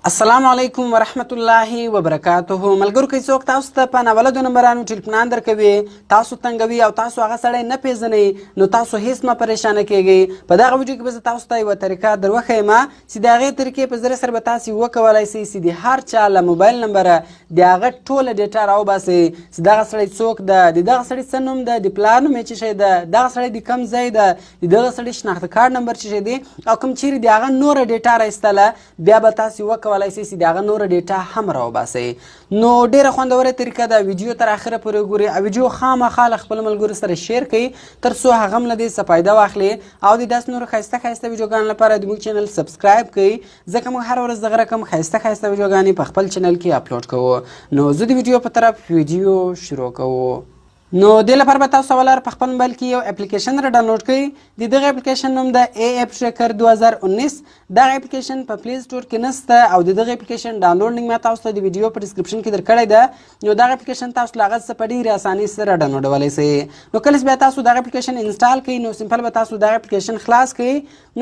السلام علیکم ورحمت الله وبرکاته. ملګرو که څوک تاسو ته په ناولدو نمبرانو ټلیفونان درکوي، تاسو تنګوي او تاسو هغه سړی نه پیژنئ، نو تاسو هیڅ مه پریشانه کیږئ. په دغه ویډیو کې به زه تاسو ته یوه طریقه در وښیم چې د هغې طریقې په ذریعه سره به تاسې وکولی شئ چې د هر چا له موبایل نمبره د هغه ټوله ډیټا راوباسئ چې دغه سړی څوک ده، د دغه سړي څه نوم ده، د پلار نوم یې څه شی ده، دغه سړی د کوم ځای ده، د دغه سړي شناخته کارت نمبر څه شی دی، او کوم چیرې د هغه نوره ډیټا راایستله بیا به تاسې وکولی شئ چې د هغه نوره ډیټا هم راوباسئ. نو ډیره خوندوره طریقه ده، ویډیو تر اخره پورې وګورئ او ویډیو خامخا له خپلو ملګرو سره شیر کړئ تر څو هغه هم له دې څه فایده واخلي او د داسې نورو ښایسته ښایسته ویډیوګانو لپاره زموږ چینل سبسکرایب کړئ، ځکه موږ هره ورځ دغه رقم ښایسته ښایسته ویډیوګانې په خپل چینل کې اپلوډ کوو. نو زه د ویډیو په طرف ویډیو شروع کوو. نو دې لپاره به تاسو اول په خپل موبایل کې یو اپلیکیشن را ډاونلوډ کړئ. د دغه اپلیکیشن نوم ده AF Tracker 2019. دغه اپلیکیشن په پلی سټور کې نشته او د دغه اپلیکیشن ډاونلوډ لینک ما تاسو ته د ویډیو په ډسکرپشن کې درکړی ده. نو دغه اپلیکیشن تاسو له هغه څخه په ډېرې اسانۍ سره ډاونلوډولی شئ. نو کله چې بیا تاسو دغه اپلیکیشن انسټال کړئ، نو سمپل به تاسو دغه اپلیکیشن خلاص کړئ.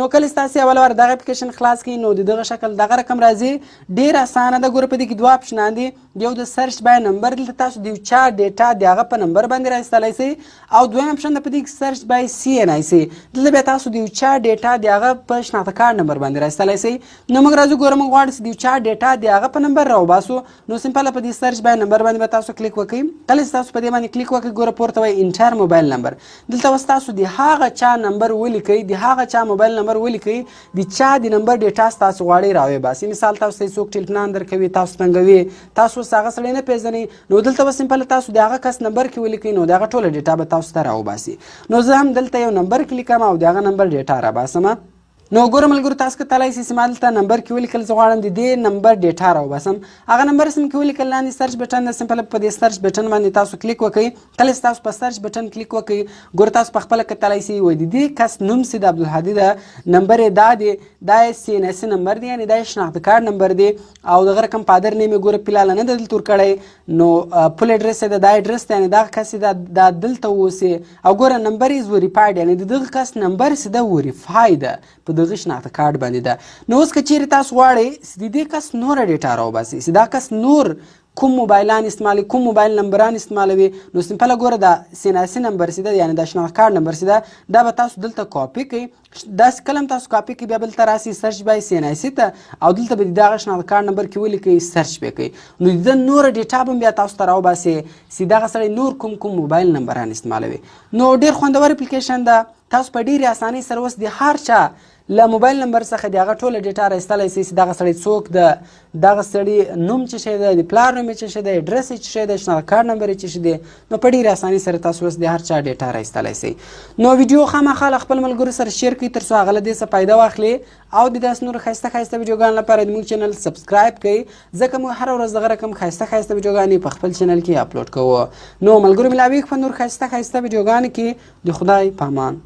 نو کله چې تاسو اول وار دغه اپلیکیشن خلاص کړئ، نو د دغه شکل دغه رقم راځي. ډېر اسانه ده. ګوره په دې کې دوه اپشنان دي. یو د سرچ بای نمبر، دلته تاسو د یو چا ډیټا د هغه په نمبر باندې راایستلی شئ، او دویم اپشن ده په دې کې سرچ بای CNIC. دلته بیا تاسو د یو چا ډیټا د هغه په شناخته کارت نمبر باندې راایستلی شئ. نو موږ راځو ګوره موږ غواړو چې د یو چا ډیټا د هغه په نمبر راوباسو. نو سمپله په دې سرچ بای نمبر باندې به تاسو کلیک وکړئ. کله چې تاسو په دې باندې کلیک وکړئ، ګوره پورته وایي انټر موبایل نمبر. دلته اوس تاسو د هغه چا نمبر ولیکئ، د هغه چا موبایل نمبر ولیکئ، د چا د نمبر ډیټا تاسو غواړئ راوباسئ. مثال تاسو ته څوک ټلیفونان درکوي، تاسو تنګوي، تاسو اوس هغه سړی نه پیژنئ، نو دلته به سمپل تاسو د هغه کس نمبر کې ولیکئ، نو د هغه ټوله ډیټا به تاسو ته راوباسي. نو زه هم دلته یو نمبر کلیکم او د هغه نمبر ډیټا راباسم. نو ګوره ملګرو تاسو کتلی شئ چې ما دلته نمبر کې ولیکل، زه غواړم د دې نمبر ډیټا راوباسم. هغه نمبر سم کې ولیکل، لاندې سرچ بټن ده، سمپل په دې سرچ بټن باندې تاسو کلیک وکړئ. کله چې تاسو په سرچ بټن کلیک وکړئ، ګوره تاسو په خپله کتلی شئ وایي د دې کس نوم چې د عبدالهادي ده، نمبر یې دا دی، دا یې CNIC نمبر دی، یعنې دا یې شناخته کارت نمبر دی، او دغه رقم فادر نیم یې ګوره فلحاله نه ده دلته ورکړی. نو فل اډرس یې ده، دا اډرس دی، یعنې دغه کس یې دا دلته اوسي. او ګوره نمبر یې وریفایډ، یعنې د دغه کس نمبر چې ده وریفای ده په دغه شناخته کارت باندې ده. نو اوس که چیرې تاسو غواړئ چې د دې کس نوره ډیټا راوباسئ، چې دا کس نور کوم موبایلان استعمالوي، کوم موبایل نمبران استعمالوي، نو سمپله ګوره دا CNIC نمبر چې ده، یعنې دا شناخته کارت نمبر چې ده، دا به تاسو دلته کاپي کړئ. داسې کله هم تاسو کاپي کړئ، بیا بلته راسئ سرچ بای CNIC ته، او دلته به د دغه شناخته کارت نمبر کې ولیکئ، سرچ به کوئ. نو د ده نوره ډیټا به هم بیا تاسو ته راوباسي چې دغه سړی نور کوم موبایل نمبران استعمالوي. نو ډېر خوندور اپلیکیشن ده. تاسو په ډېرې اسانۍ سره اوس د هر چا له موبایل نمبر څخه د هغه ټوله ډیټا راایستلی شئ چې دغه سړی څوک ده، دغه سړي نوم څه شی ده، د پلار نوم یې څه شی ده، اډرس یې څه شی ده، شناخته کارت نمبر یې څه شی دی. نو په ډېرې اسانۍ سره تاسو اوس د هر چا ډیټا راایستلی شئ. نو ویډیو خامخا له خپل ملګرو سره شیر کړئ تر څو هغه له دې څه فایده واخلي، او د داسې نورو ښایسته ښایسته ویډیوګانو لپاره زموږ چینل سبسکرایب کړئ، ځکه موږ هره ورځ دغه رقم ښایسته ښایسته ویډیوګانې په خپل چینل کې اپلوډ کوو. نو ملګرو ملاویږو په نور ښایسته ښایسته ویډیوګانو کې. د خدای په امان.